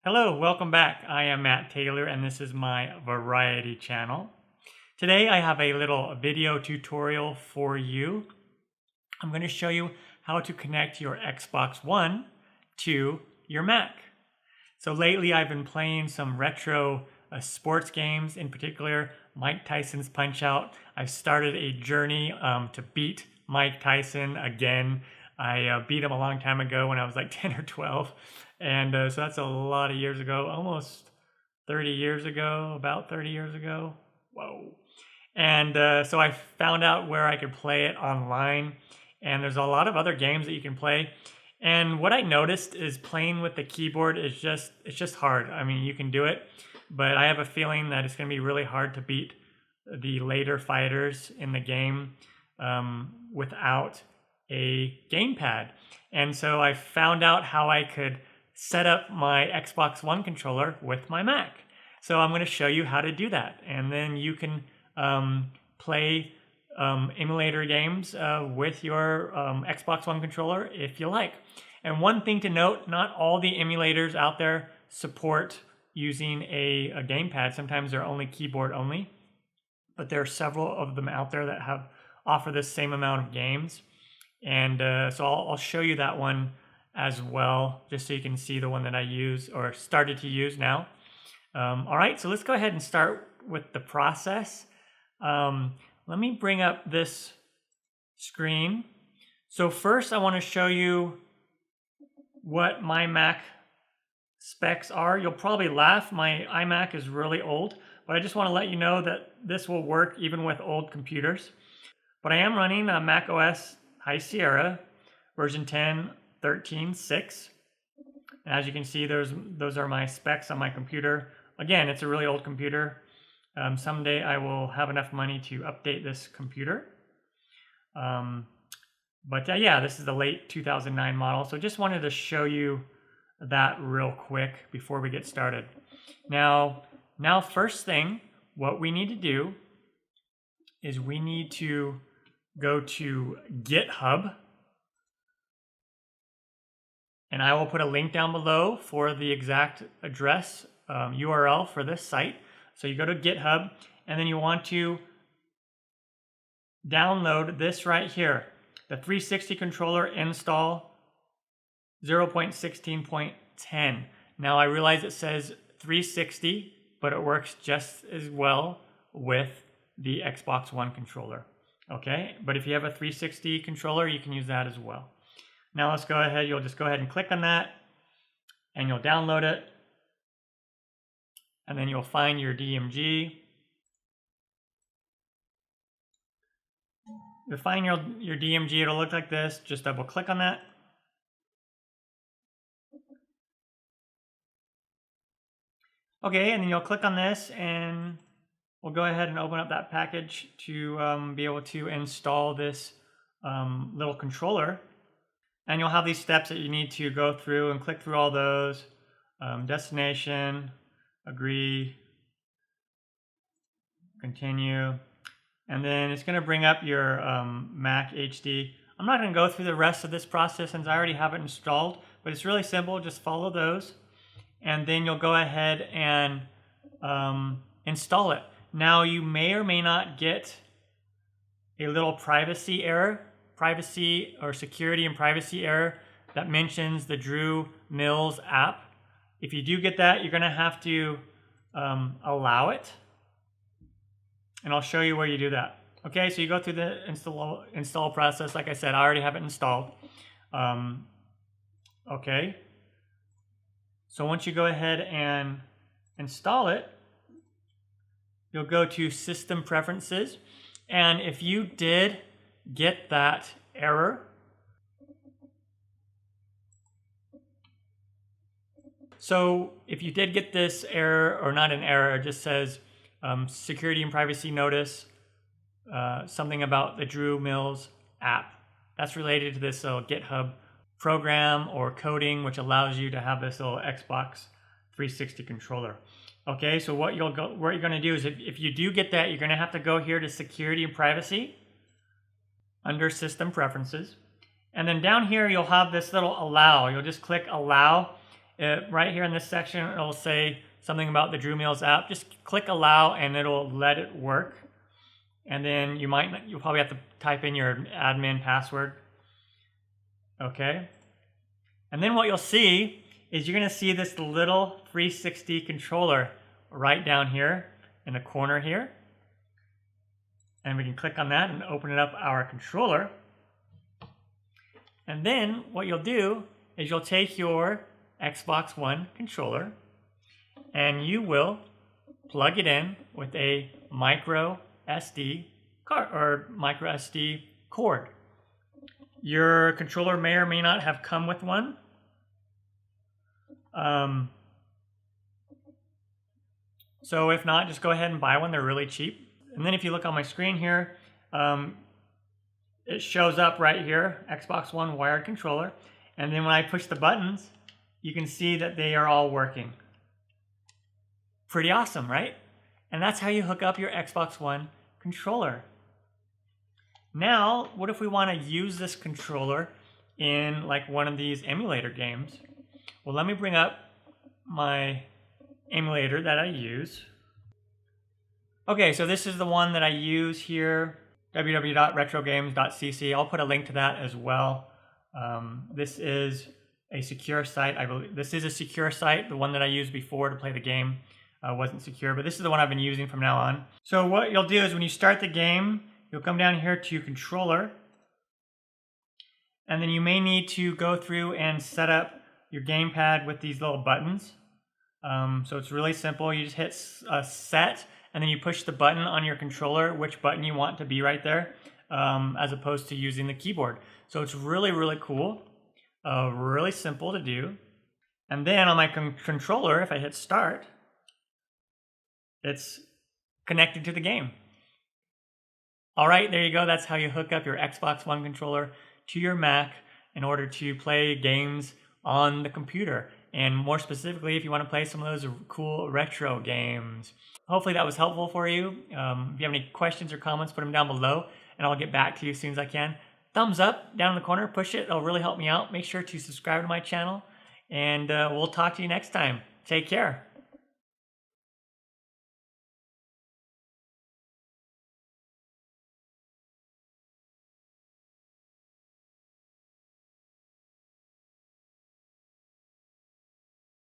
Hello, welcome back. I am Matt Taylor and this is my variety channel. Today I have a little video tutorial for you. I'm going to show you how to connect your Xbox One to your Mac. So lately I've been playing some retro sports games, in particular Mike Tyson's Punch-Out. I've started a journey to beat Mike Tyson again. I beat him a long time ago when I was like 10 or 12. And so that's a lot of years ago, almost 30 years ago, about 30 years ago. Whoa. And so I found out where I could play it online. And there's a lot of other games that you can play. And what I noticed is playing with the keyboard is it's just hard. I mean, you can do it, but I have a feeling that it's going to be really hard to beat the later fighters in the game without a gamepad. And so I found out how I could set up my Xbox One controller with my Mac. So I'm going to show you how to do that. And then you can play emulator games with your Xbox One controller if you like. And one thing to note, not all the emulators out there support using a gamepad. Sometimes they're only keyboard only, but there are several of them out there that offer the same amount of games. And so I'll show you that one as well, just so you can see the one that I use or started to use now. All right, so let's go ahead and start with the process. Let me bring up this screen. So first I want to show you what my Mac specs are. You'll probably laugh, my iMac is really old, but I just want to let you know that this will work even with old computers. But I am running a Mac OS High Sierra version 10.13.6. As you can see, those are my specs on my computer. Again, it's a really old computer. Someday I will have enough money to update this computer. Yeah, this is the late 2009 model. So just wanted to show you that real quick before we get started. Now first thing, what we need to do is we need to go to GitHub. And I will put a link down below for the exact address, URL for this site. So you go to GitHub, and then you want to download this right here, the 360 controller install 0.16.10. Now I realize it says 360, but it works just as well with the Xbox One controller. Okay, but if you have a 360 controller, you can use that as well. Now let's go ahead, you'll just go ahead and click on that, and you'll download it. And then you'll find your DMG. You'll find your DMG, it'll look like this. Just double click on that. Okay, and then you'll click on this, and we'll go ahead and open up that package to be able to install this little controller. And you'll have these steps that you need to go through and click through all those. Destination, agree, continue. And then it's going to bring up your Mac HD. I'm not going to go through the rest of this process since I already have it installed, but it's really simple. Just follow those. And then you'll go ahead and install it. Now you may or may not get a little privacy or security and privacy error that mentions the Drew Mills app. If you do get that, you're going to have to allow it. And I'll show you where you do that. Okay, so you go through the install process. Like I said, I already have it installed. Okay. So once you go ahead and install it, you'll go to System Preferences. And if you did get that error, so if you did get this error, or not an error, it just says security and privacy notice, something about the Drew Mills app. That's related to this little GitHub program or coding, which allows you to have this little Xbox 360 controller. Okay, so what you're going to do is if you do get that, you're going to have to go here to security and privacy under System Preferences. And then down here, you'll have this little allow. You'll just click allow, Right here in this section, it'll say something about the Drew Meals app. Just click allow and it'll let it work. And then you'll probably have to type in your admin password. Okay. And then what you'll see is you're going to see this little 360 controller right down here in the corner here. And we can click on that and open it up our controller. And then what you'll do is you'll take your Xbox One controller and you will plug it in with a micro SD card or micro SD cord. Your controller may or may not have come with one. So if not, just go ahead and buy one. They're really cheap. And then if you look on my screen here, it shows up right here, Xbox One wired controller. And then when I push the buttons, you can see that they are all working. Pretty awesome, right? And that's how you hook up your Xbox One controller. Now, what if we want to use this controller in like one of these emulator games? Well, let me bring up my emulator that I use. Okay, so this is the one that I use here, www.retrogames.cc. I'll put a link to that as well. This is a secure site. I believe this is a secure site. The one that I used before to play the game wasn't secure, but this is the one I've been using from now on. So what you'll do is when you start the game, you'll come down here to controller, and then you may need to go through and set up your gamepad with these little buttons. So it's really simple. You just hit set, and then you push the button on your controller, which button you want to be right there, as opposed to using the keyboard. So it's really, really cool, really simple to do. And then on my controller, if I hit start, it's connected to the game. All right, there you go. That's how you hook up your Xbox One controller to your Mac in order to play games on the computer. And more specifically, if you want to play some of those cool retro games. Hopefully that was helpful for you. If you have any questions or comments, put them down below and I'll get back to you as soon as I can. Thumbs up down in the corner, push it. It'll really help me out. Make sure to subscribe to my channel and we'll talk to you next time. Take care.